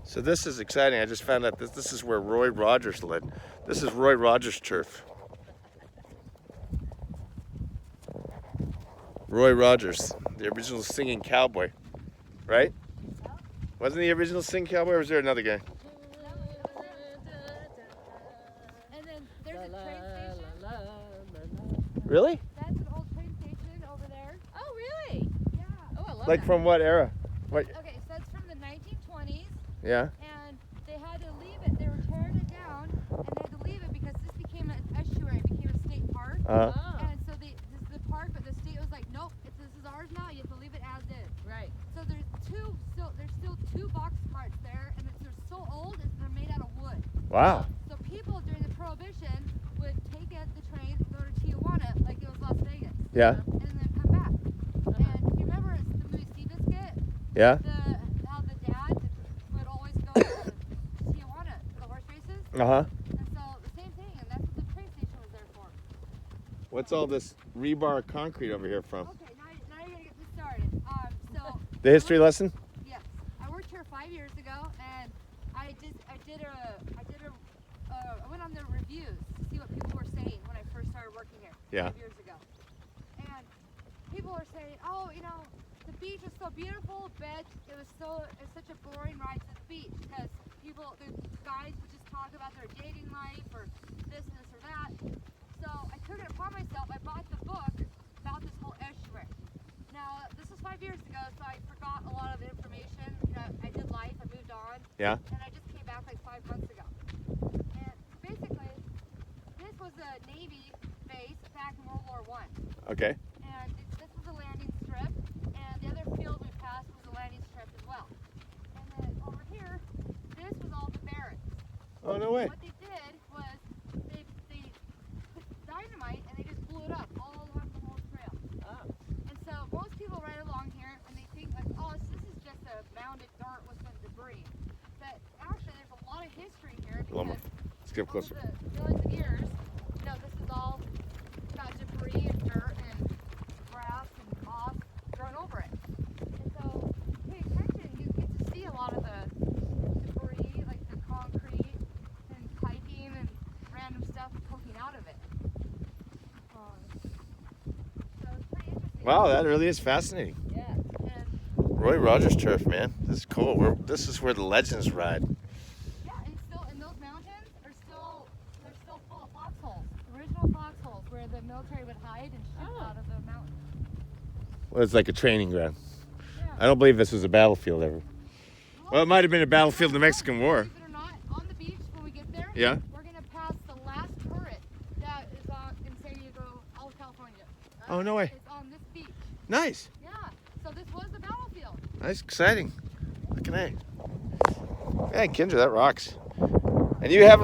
So this is exciting. I just found out this is where Roy Rogers lived. This is Roy Rogers' turf. Roy Rogers, the original singing cowboy, right? Wasn't he the original singing cowboy, or was there another guy? And then there's a train station. Really? That's an old train station over there. Oh, really? Yeah. Oh, I love Like that. from what era? What? Okay, so it's from the 1920s. Yeah. And they had to leave it. They were tearing it down, and they had to leave it because this became an estuary. It became a state park. Uh-huh. Oh, And so this is the park, but the state was like, nope, this is ours now. You have to leave it as is. right. So there's still two box carts there, and they're so old, they're made out of wood. Wow. So people during the Prohibition would take the train, go to Tijuana like it was Las Vegas, Yeah. and then come back. And if you remember the movie Seabiscuit, Yeah. how the dad would always go to Tijuana for the horse races, Uh-huh. and so the same thing, and that's what the train station was there for. What's all this rebar concrete over here from? Okay, now you're gonna get this started. So The history lesson? yes, I worked here 5 years ago, and I went on the reviews to see what people were saying when I first started working here Yeah. 5 years ago. And people were saying, oh, the beach was so beautiful, but it's such a boring ride to the beach because the guys would just talk about their dating life or this and this or that. So I took it upon myself. I bought the book about this whole estuary. Now, this was 5 years ago, so I forgot a lot of the information. I did life, I moved on, Yeah. and I just came back like 5 months ago. And basically, this was a Navy base back in World War I. Okay. And this was a landing strip, and the other field we passed was a landing strip as well. And then over here, this was all the barracks. Oh, no way. What they did was they put dynamite and they just blew it up all along the whole trail. Oh. And so most people ride along here and they think like, oh, this is just a mounded dirt with some debris. But actually, there's a lot of history here because Let's get closer. over the millions of years, this is all got debris and dirt and grass and moss grown over it. And so, pay attention, you get to see a lot of the debris, like the concrete and piping and random stuff poking out of it. So it's pretty interesting. Wow, that really is fascinating. Yeah. And Roy Rogers' turf, man. This is cool. This is where the legends ride. yeah, and those mountains they're still full of foxholes. Original foxholes where the military would hide and shoot out of the mountains. Well, it's like a training ground. Yeah. I don't believe this was a battlefield ever. Well, it might have been a battlefield in the Mexican War. Believe it or not, on the beach when we get there, Yeah. we're gonna pass the last turret that is in San Diego, California. Oh, no way. It's on this beach. Nice. Yeah. So this was the battlefield. That's exciting. Look at that. Man, Kendra, that rocks. And you haven't